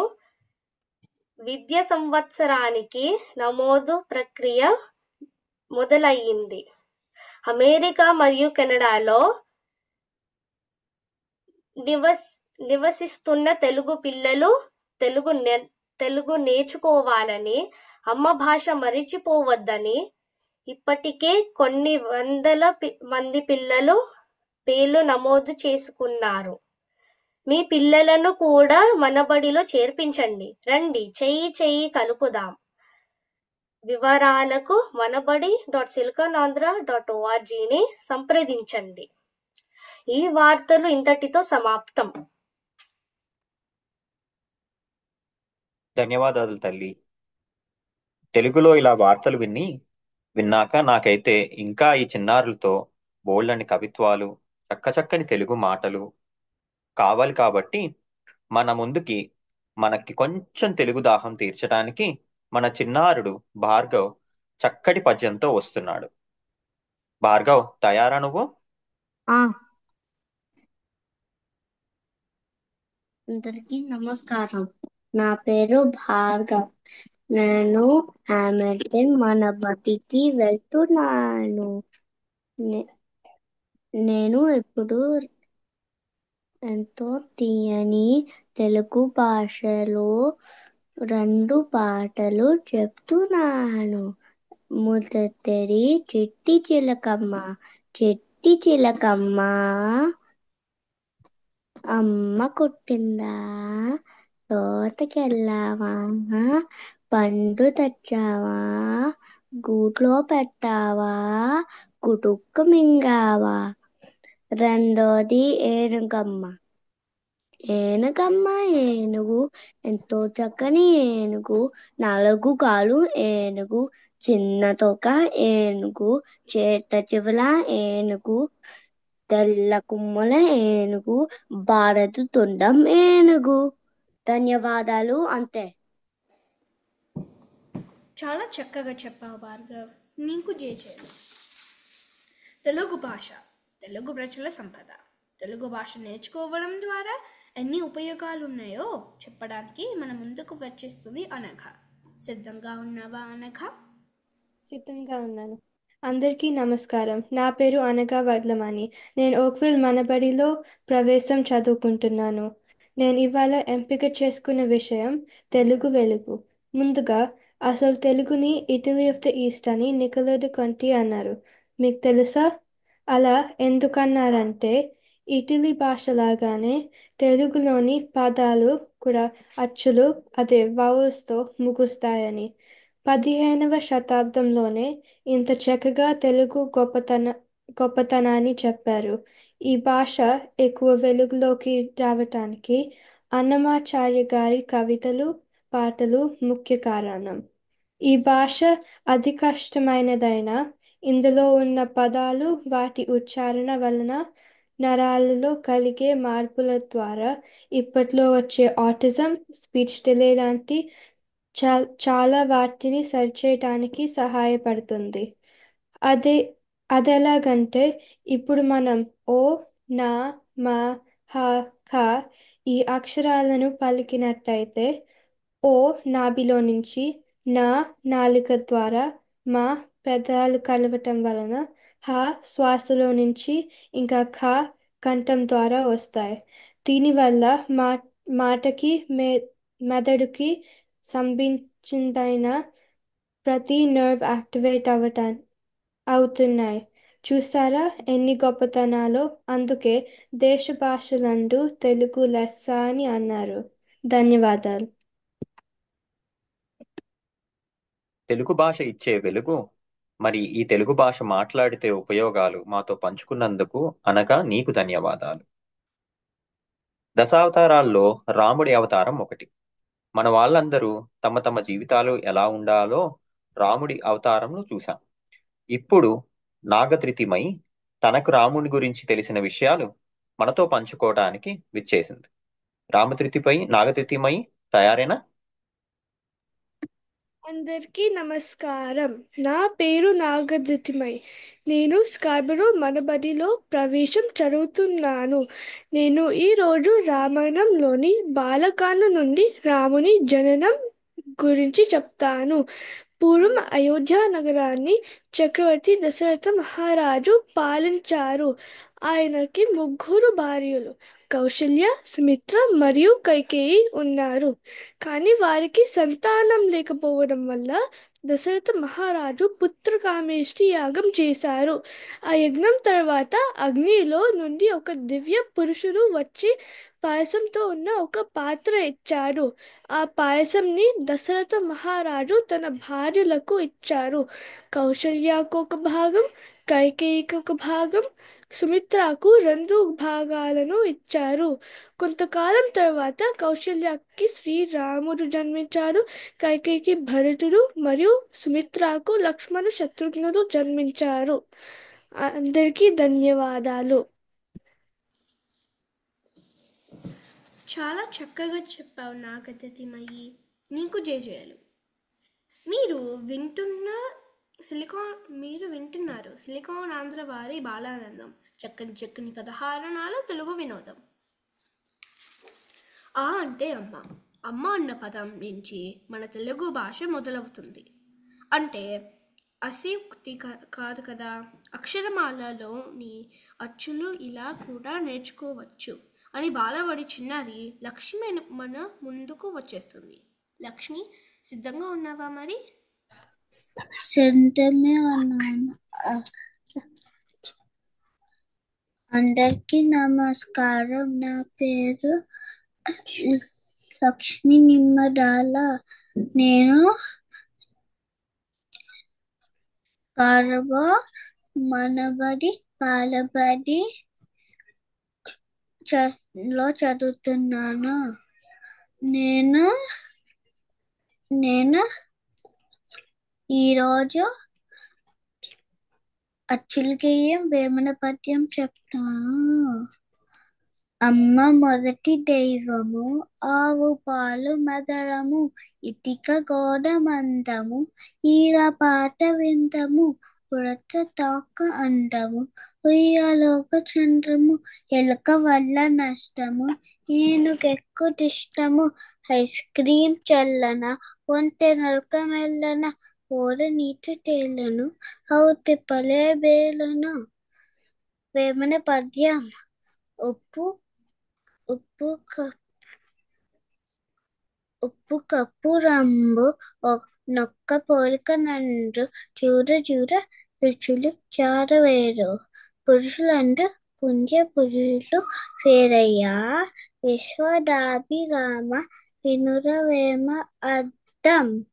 విద్యా సంవత్సరానికి నమోదు ప్రక్రియ మొదలయ్యింది. అమెరికా మరియు కెనడాలో నివసిస్తున్న తెలుగు పిల్లలు తెలుగు నేర్చుకోవాలని, అమ్మ భాష మరిచిపోవద్దని ఇప్పటికే కొన్ని వందల మంది పిల్లలు పేర్లు నమోదు చేసుకున్నారు. మీ పిల్లలను కూడా మనబడిలో చేర్పించండి. రండి, చెయ్యి కలుపుదాం. వివరాలకు manabadi.siliconandhra.org సంప్రదించండి. ఈ వార్తలు ఇంతటితో సమాప్తం. ధన్యవాదాలు తల్లి. తెలుగులో ఇలా వార్తలు విన్నాక నాకైతే ఇంకా ఈ చిన్నారులతో బోల్డని కవిత్వాలు, చక్కని తెలుగు మాటలు కావాలి. కాబట్టి మనకి కొంచెం తెలుగు దాహం తీర్చడానికి మన చిన్నారుడు భార్గవ్ చక్కటి పద్యంతో వస్తున్నాడు. భార్గవ్, తయారా నువ్వు? అందరికీ నమస్కారం. నా పేరు భార్గవ్. నేను హామిల్టన్ మనబడికి వెళ్తున్నాను. నేను ఇప్పుడు ఎంతో తీయని తెలుగు భాషలో 2 పాటలు చెప్తున్నాను. మొదటిది చిట్టి చిలకమ్మ. చిట్టి చిలకమ్మ అమ్మ కొట్టిందా, తోటకెళ్ళావా, పండు తెచ్చావా, గూట్లో పెట్టావా, గుటుక్కు మింగావా. రెండోది ఏనుగమ్మ. ఏనుగు ఎంతో చక్కని ఏనుగు, 4 కాళ్ళు ఏనుగు, చిన్న తోక ఏనుగు, చేత చివల ఏనుగు, తెల్ల కుమ్మల ఏనుగు, భారతు తొండం ఏనుగు. ధన్యవాదాలు. అంతే. చాలా చక్కగా చెప్పావు భార్గవ్. నీకు జేజేలు. తెలుగు భాష తెలుగు ప్రజల సంపద. తెలుగు భాష నేర్చుకోవడం ద్వారా ఎన్ని ఉపయోగాలు ఉన్నాయో చెప్పడానికి మన ముందుకు వచ్చేస్తుంది అనఘ. సిద్ధంగా ఉన్నావా అనఘ? సిద్ధంగా ఉన్నాను. అందరికీ నమస్కారం. నా పేరు అనగా వడ్లమాని. నేను ఓక్విల్ మనబడిలో ప్రవేశం చదువుకుంటున్నాను. నేను ఇవాళ ఎంపిక చేసుకున్న విషయం తెలుగు వెలుగు. ముందుగా అసలు తెలుగుని ఇటలీ ఆఫ్ ద ఈస్ట్ అని నికోలో డి కొంటి అన్నారు. మీకు తెలుసా? అలా ఎందుకన్నారంటే ఇటలీ భాషలాగానే తెలుగులోని పదాలు కూడా అచ్చులు అదే వౌల్స్తో ముగుస్తాయని. 15వ శతాబ్దంలోనే ఇంత చక్కగా తెలుగు గొప్పతనాన్ని చెప్పారు. ఈ భాష ఎక్కువ వెలుగులోకి రావటానికి అన్నమాచార్య గారి కవితలు, పాటలు ముఖ్య కారణం. ఈ భాష అతి కష్టమైనదైనా ఇందులో ఉన్న పదాలు వాటి ఉచ్చారణ వలన నరాలలో కలిగే మార్పుల ద్వారా ఇప్పట్లో వచ్చే ఆటిజం, స్పీచ్ డిలే లాంటి చాలా వాటిని సరిచేయటానికి సహాయపడుతుంది. అదే అదెలాగంటే ఇప్పుడు మనం ఓ, నా, మా, హ, ఖ ఈ అక్షరాలను పలికినట్టయితే ఓ నాభిలో నుంచి, నా నాలుక ద్వారా, మా పెదాలు కలవటం వలన, హ శ్వాసలో నుంచి, ఇంకా ఖ కంఠం ద్వారా వస్తాయి. దీనివల్ల మాటకి మెదడుకి సంబంధించిన ప్రతి నర్వ్ యాక్టివేట్ అవుతున్నాయి. చూసారా ఎన్ని గొప్పతనాలో? అందుకే దేశ భాషలందు తెలుగు లెస్స అని అన్నారు. ధన్యవాదాలు. తెలుగు భాష ఇచ్చే వెలుగు, మరి ఈ తెలుగు భాష మాట్లాడితే ఉపయోగాలు మాతో పంచుకున్నందుకు అనగా నీకు ధన్యవాదాలు. దశావతారాల్లో రాముడి అవతారం ఒకటి. మన వాళ్ళందరూ తమ తమ జీవితాలు ఎలా ఉండాలో రాముడి అవతారంలో చూశాం. ఇప్పుడు నాగత్రితిమై తనకు రాముడి గురించి తెలిసిన విషయాలు మనతో పంచుకోవడానికి విచ్చేసింది. నాగత్రితిమై తయారేనా? అందరికీ నమస్కారం. నా పేరు నాగజ్యోతిమై. నేను స్కార్బరో మనబడిలో ప్రవేశం చదువుతున్నాను. నేను ఈరోజు రామాయణంలోని బాలకాండ నుండి రాముని జననం గురించి చెప్తాను. పూర్వం అయోధ్య నగరాన్ని చక్రవర్తి దశరథ మహారాజు పాలించారు. ఆయనకి 3 భార్యలు కౌసల్య, సుమిత్ర మరియు కైకేయి ఉన్నారు. కానీ వారికి సంతానం లేకపోవడం వల్ల దశరథ మహారాజు పుత్రకామేష్టి యాగం చేశారు. ఆ యజ్ఞం తర్వాత అగ్నిలో నుండి ఒక దివ్య పురుషుడు వచ్చి పాయసంతో ఉన్న ఒక పాత్ర ఇచ్చాడు. ఆ పాయసంని దశరథ మహారాజు తన భార్యలకు ఇచ్చారు. కౌసల్యకు ఒక భాగం, కైకేయికి ఒక భాగం, సుమిత్రకు 2 భాగాలను ఇచ్చారు. కొంతకాలం తర్వాత కౌసల్యకి శ్రీరాముడు జన్మించాడు. కైకేయికి భరతుడు మరియు సుమిత్రకు లక్ష్మణ శత్రుఘ్నుడు జన్మించారు. అందరికీ ధన్యవాదాలు. చాలా చక్కగా చెప్పావు నాగజ్యోతిమయి. నీకు జేజేలు. మీరు వింటున్నారు సిలికాన్ ఆంధ్ర వారి బాలానందం. చక్కని చక్కని 16 తెలుగు వినోదం. ఆ అంటే అమ్మ. అమ్మ అన్న పదం నుంచి మన తెలుగు భాష మొదలవుతుంది. అంటే అసీక్తి కాదు కదా. అక్షరమాలలోని అచ్చులు ఇలా కూడా నేర్చుకోవచ్చు అని బాలబడి చిన్నారి లక్ష్మి మన ముందుకు వచ్చేస్తుంది. లక్ష్మి, సిద్ధంగా ఉన్నావా మరి? సిద్ధమే ఉన్నాను. అందరికీ నమస్కారం. నా పేరు లక్ష్మి నిమ్మడాల. నేను స్కార్బరో మనబడి బాలబడి లో చదువుతున్నాను. నేను ఈరోజు అచ్చుల గేయం వేమన పద్యం చెప్తాను. అమ్మ మొదటి దైవము, ఆవు పాలు మధురము, ఇటిక గోడ మందము, ఈల పాట విందము, ఉడత తాక అందము, ఉయ్యాలోక చంద్రము, ఎలుక వల్ల నష్టము, ఏనుగెక్కు తిష్టము, ఐస్ క్రీం చల్లన, ఒంటె నలుక మెల్లన, ఓడ నీటి తేలును, హౌతి పలే బేలును. వేమన పద్యం. ఉప్పు ఉప్పు క- ఉప్పు కప్పు రంబు నొక్క పోలిక నండు, చూర చూర రుచులు చారవేరు, పురుషులందు పుణ్య పురుషులు పేరయ్యా, విశ్వదాభిరామ వినురవేమ అద్దం.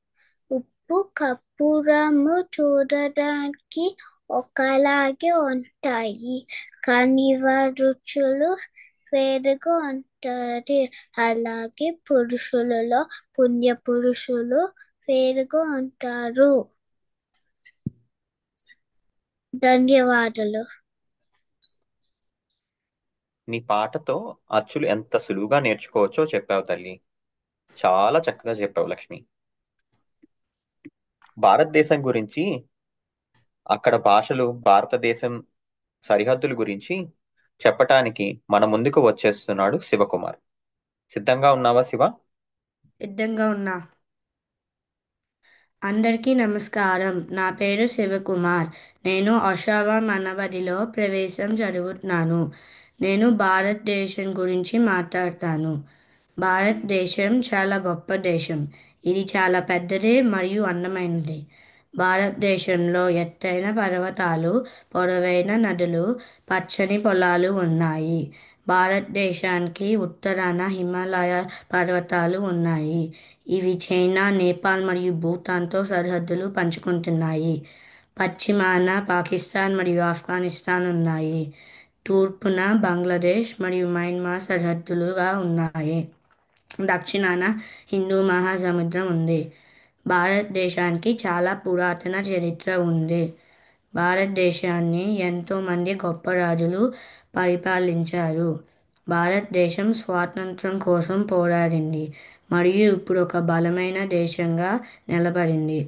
ఉప్పు కప్పురము చూడడానికి ఒకలాగే ఉంటాయి, కానీ వారి రుచులు వేరుగా ఉంటాయి. అలాగే పురుషులలో పుణ్య పురుషులు వేరుగా ఉంటారు. ధన్యవాదాలు. నీ పాటతో అచ్చులు ఎంత సులువుగా నేర్చుకోవచ్చో చెప్పావు తల్లి. చాలా చక్కగా చెప్పావు లక్ష్మి. భారతదేశం గురించి, అక్కడ భాషలు, భారతదేశం సరిహద్దుల గురించి చెప్పటానికి మన ముందుకు వచ్చేస్తున్నాడు శివకుమార్. సిద్ధంగా ఉన్నావా శివ? సిద్ధంగా ఉన్నా. అందరికీ నమస్కారం. నా పేరు శివకుమార్. నేను ఒషావా మనబడిలో ప్రవేశం చదువుతున్నాను. నేను భారతదేశం గురించి మాట్లాడతాను. భారతదేశం చాలా గొప్ప దేశం. ఇది చాలా పెద్దది మరియు అందమైనది. భారతదేశంలో ఎత్తైన పర్వతాలు, పొడవైన నదులు, పచ్చని పొలాలు ఉన్నాయి. భారతదేశానికి ఉత్తరాన హిమాలయ పర్వతాలు ఉన్నాయి. ఇవి చైనా, నేపాల్ మరియు భూటాన్తో సరిహద్దులు పంచుకుంటున్నాయి. పశ్చిమాన పాకిస్తాన్ మరియు ఆఫ్ఘనిస్తాన్ ఉన్నాయి. తూర్పున బంగ్లాదేశ్ మరియు మయన్మార్ సరిహద్దులుగా ఉన్నాయి. దక్షిణాన హిందూ మహాసముద్రం ఉంది. భారతదేశానికి చాలా పురాతన చరిత్ర ఉంది. భారతదేశాన్ని ఎంతోమంది గొప్ప రాజులు పరిపాలించారు. భారతదేశం స్వాతంత్రం కోసం పోరాడింది మరియు ఇప్పుడు ఒక బలమైన దేశంగా నిలబడింది.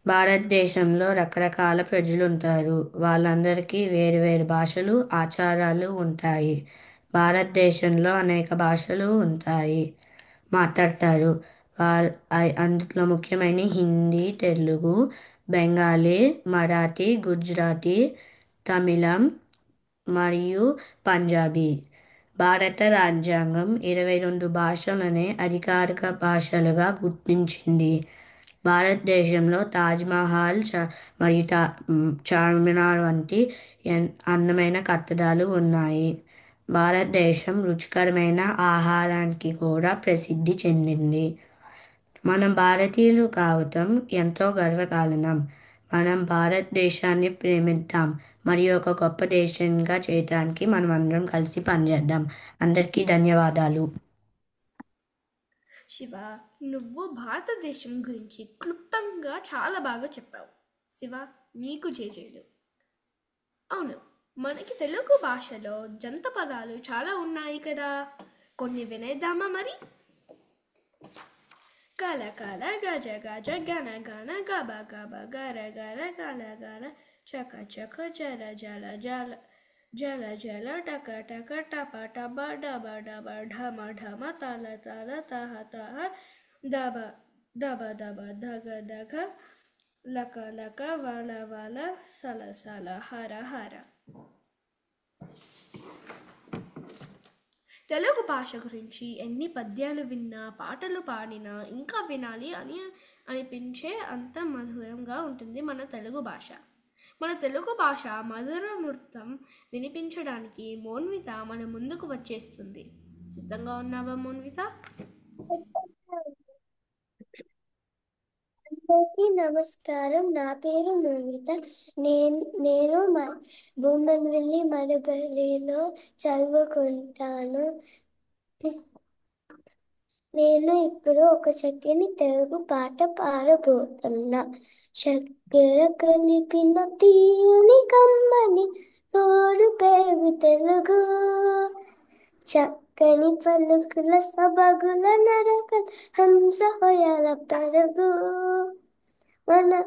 భారతదేశంలో రకరకాల ప్రజలు ఉంటారు. వాళ్ళందరికీ వేరు వేరు భాషలు, ఆచారాలు ఉంటాయి. భారతదేశంలో అనేక భాషలు ఉంటాయి, మాట్లాడతారు. అందులో ముఖ్యమైన హిందీ, తెలుగు, బెంగాలీ, మరాఠీ, గుజరాతీ, తమిళం మరియు పంజాబీ. భారత రాజ్యాంగం 22 భాషలనే అధికారిక భాషలుగా గుర్తించింది. భారతదేశంలో తాజ్మహల్ మరియు చార్మినార్ వంటి అందమైన కట్టడాలు ఉన్నాయి. భారతదేశం రుచికరమైన ఆహారానికి కూడా ప్రసిద్ధి చెందింది. మనం భారతీయులు కావటం ఎంతో గర్వకారణం. మనం భారతదేశాన్ని ప్రేమిద్దాం మరియు ఒక గొప్ప దేశంగా చేయడానికి మనం అందరం కలిసి పనిచేద్దాం. అందరికీ ధన్యవాదాలు. శివ, నువ్వు భారతదేశం గురించి క్లుప్తంగా చాలా బాగా చెప్పావు. శివ, మీకు జేజేలు. అవును, మనకి తెలుగు భాషలో జంట పదాలు చాలా ఉన్నాయి కదా, కొన్ని వినేద్దామా మరి? కల కల గజ గజ గన గన గబ గబ గర గర గల గల చక చక జల జల జల జల జల టక టక టప టప డబ డబ ఢమ ఢమ తల తల తహ తహ దబ దబ దబ ధగ ధగ లక లక వల వల సల సల హర హర. తెలుగు భాష గురించి ఎన్ని పద్యాలు విన్నా, పాటలు పాడినా ఇంకా వినాలి అని అనిపించే అంత మధురంగా ఉంటుంది మన తెలుగు భాష. మన తెలుగు భాష మధురమృతం వినిపించడానికి మోన్విత మన ముందుకు వచ్చేస్తుంది. సిద్ధంగా ఉన్నావా మోన్విత? అందరికీ నమస్కారం. నా పేరు మోనిత. నేను బొమ్మన్వెల్లి మడబలిలో చదువుకుంటాను. నేను ఇప్పుడు ఒక చక్కని తెలుగు పాట పాడబోతున్నా. చక్కెర కలిపిన తీయని కమ్మని తోడు పెరుగు తెలుగు చక్కని పలుకుల సబగుల నడకలు హంస హొయల పెరుగు మన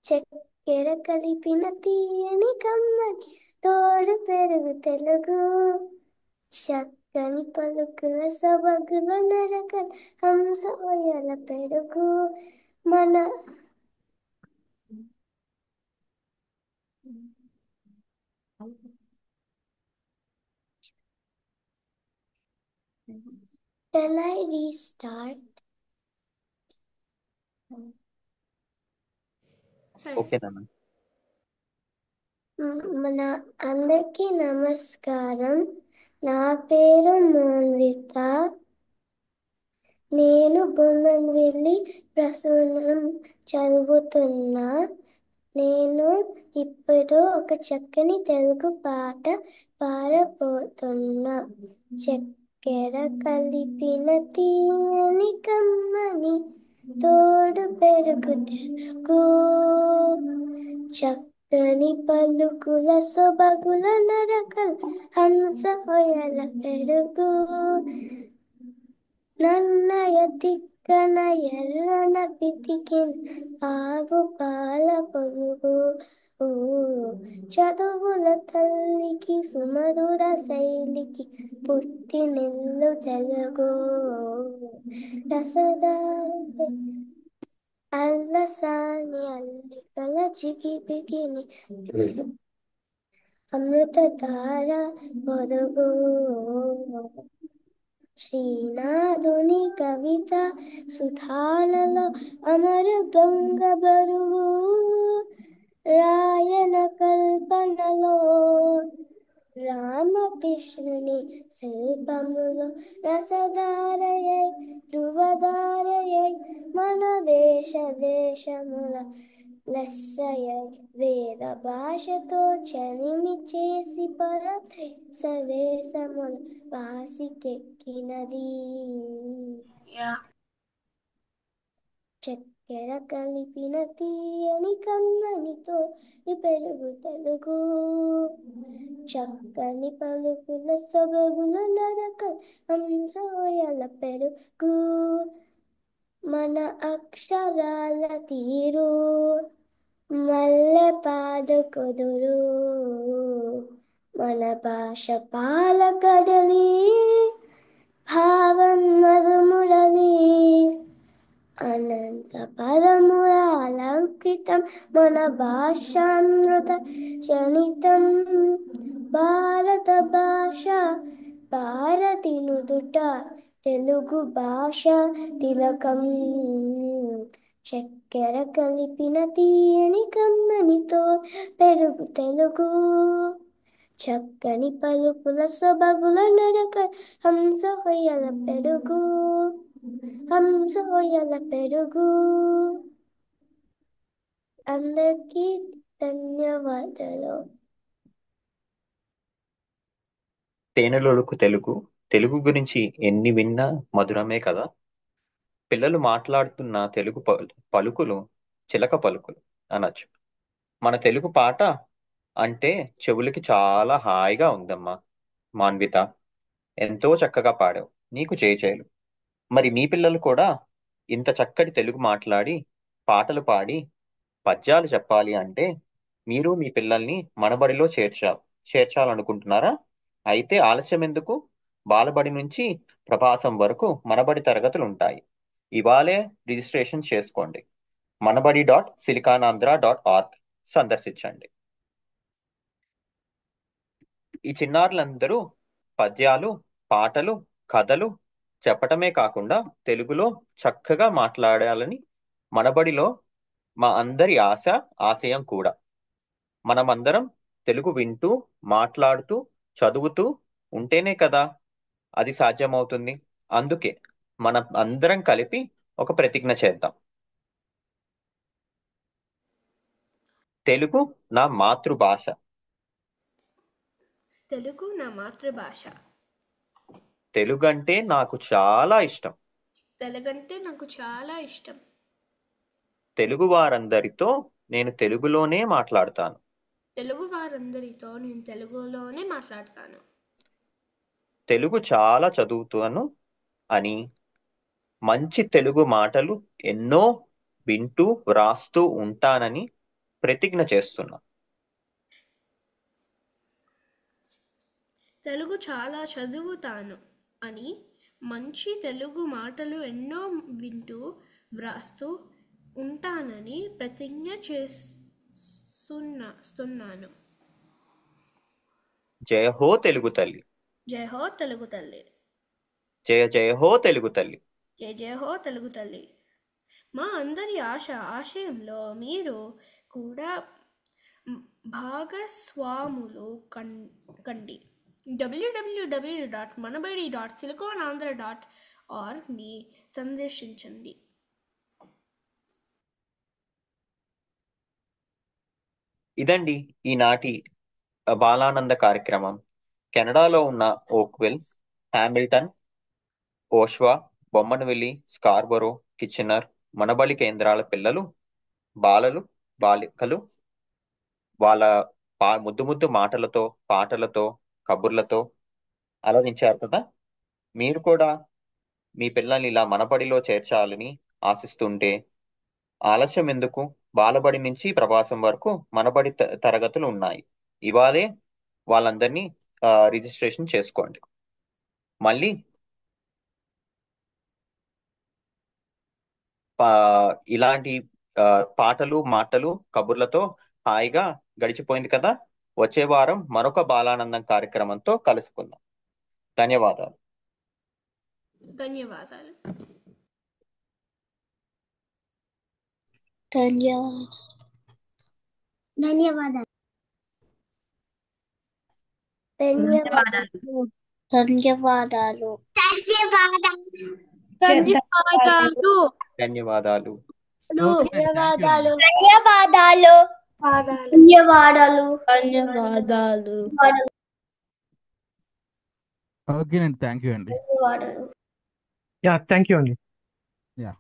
చక్కెర కలిపిన తీయని కమ్మని తోడు పెరుగు తెలుగు చక్కని పలుకుల సబగుల నడకలు హంస హొయల పెరుగు మన Can I restart? సరే ఓకే నాన్న. మన అందరికీ నమస్కారం. నా పేరు మోన్విత. నేను బొమ్మన్విల్లి ప్రసూనం చదువుతున్నా. నేను ఇప్పుడు ఒక చక్కని తెలుగు పాట పాడబోతున్నా. చక్కెర కలిపిన తీయని కమ్మని తోడు పెరుగు తెలుగు చక్కని పలుకుల సొబగుల నడకలు హంస హొయల పెరుగు నన్నయ తిక్కన ఎర్రన పితికిన ఆవు పాల పొదుగు చదువుల తల్లికి సుమధుర శైలికి పుట్టి నిల్లు తెలుగు రసదార అల్లసాని అల్లికల చిగిపిగిని అమృతధార పొదుగు శ్రీనాథుని కవిత సుధానలో అమర గంగ బరువు రాయన కల్పనలో రామకృష్ణుని శిల్పములో రసధారయై ధృవధారయై మన దేశముల లెస్సయై వేద భాషతో చనిమి చేసి పరదేశముల వాసికెక్కినది చక్కెర కలిపిన తీయని కమ్మనితో పెరుగు తెలుగు చక్కని పలుకుల సొబగుల నడకలు హంసోయల పెరుగు మన అక్షరాల తీరు మల్లె పాదుకుదురు మన భాష పాలకడలి భావం మధుమురళి అనంత పదముల అలంకృతం మన భాషామృత శనితం భారత భాష భారతి నుదుట తెలుగు భాష తిలకం చక్కెర కలిపిన తీయని కమ్మనితో పెరుగు తెలుగు చక్కని పలుకుల సొబగుల నడక హంస హొయల పెరుగు హంస హొయల పెరుగు అందరికీ ధన్యవాదాలు. తేనెలొలుకు తెలుగు తెలుగు గురించి ఎన్ని విన్నా మధురమే కదా. పిల్లలు మాట్లాడుతున్న తెలుగు పలుకులు చిలక పలుకులు అనొచ్చు. మన తెలుగు పాట అంటే చెవులకి చాలా హాయిగా ఉందమ్మా. మాన్విత, ఎంతో చక్కగా పాడావు. నీకు చేలు. మరి మీ పిల్లలు కూడా ఇంత చక్కటి తెలుగు మాట్లాడి పాటలు పాడి పద్యాలు చెప్పాలి అంటే మీరు మీ పిల్లల్ని మనబడిలో చేర్చాలనుకుంటున్నారా? అయితే ఆలస్యం ఎందుకు? బాలబడి నుంచి ప్రభాసం వరకు మనబడి తరగతులు ఉంటాయి. ఇవాళే రిజిస్ట్రేషన్ చేసుకోండి. manabadi.silicanandhra.org సందర్శించండి. ఈ చిన్నారులందరూ పద్యాలు, పాటలు, కథలు చెప్పటమే కాకుండా తెలుగులో చక్కగా మాట్లాడాలని మనబడిలో మా అందరి ఆశయం కూడా. మనమందరం తెలుగు వింటూ, మాట్లాడుతూ, చదువుతూ ఉంటేనే కదా అది సాధ్యమవుతుంది. అందుకే మనం అందరం కలిపి ఒక ప్రతిజ్ఞ చేద్దాం. తెలుగు నా మాతృభాష. తెలుగు నా మాతృభాష. తెలుగు అంటే నాకు చాలా ఇష్టం. తెలుగంటే నాకు చాలా ఇష్టం. తెలుగు వారందరితో నేను తెలుగులోనే మాట్లాడతాను. తెలుగు వారందరితో నేను తెలుగులోనే మాట్లాడతాను. తెలుగు చాలా చదువుతాను అని, మంచి తెలుగు మాటలు ఎన్నో వింటూ వ్రాస్తూ ఉంటానని ప్రతిజ్ఞ చేస్తున్నా. తెలుగు చాలా చదువుతాను అని, మంచి తెలుగు మాటలు ఎన్నో వింటూ వ్రాస్తూ ఉంటానని ప్రతిజ్ఞ చేస్తున్నాను. జయ హో తెలుగు తల్లి. జై హో తెలుగు తల్లి. జయ జయ హో తెలుగు తల్లి. జై జయ హో తెలుగు తల్లి. మా అందరి ఆశయంలో మీరు కూడా భాగస్వాములు కండి. www.manabadi.siliconandhra.org సందర్శించండి. ఇదండి ఈనాటి బాలానంద కార్యక్రమం. కెనడాలో ఉన్న ఓక్విల్, హామిల్టన్, ఓష్వా, బొమ్మనవిల్లి, స్కార్బరో, కిచెనర్, మనబడి కేంద్రాల పిల్లలు, బాలలు, బాలికలు వాళ్ళ ముద్దు ముద్దు మాటలతో, పాటలతో, కబుర్లతో అలరించారు కదా. మీరు కూడా మీ పిల్లల్ని ఇలా మనబడిలో చేర్చాలని ఆశిస్తుంటే ఆలస్యం ఎందుకు? బాలబడి నుంచి ప్రభాసం వరకు మనబడి తరగతులు ఉన్నాయి. ఇవాళే వాళ్ళందరినీ రిజిస్ట్రేషన్ చేసుకోండి. మళ్ళీ ఇలాంటి పాటలు, మాటలు, కబుర్లతో హాయిగా గడిచిపోయింది కదా. వచ్చే వారం మరొక బాలానందం కార్యక్రమంతో కలుసుకుందాం. ధన్యవాదాలు. ధన్యవాదాలు. ధన్యవాదాలు. ధన్యవాదాలు. ధన్యవాదాలు. ధన్యవాదాలు. ధన్యవాదాలు. ధన్యవాదాలు. ధన్యవాదాలు. ధన్యవాదాలు. ధన్యవాదాలు. ఓకేనండి, థ్యాంక్ యూ అండి. ధన్యవాదాలు. యా థ్యాంక్ యూ అండి. యా.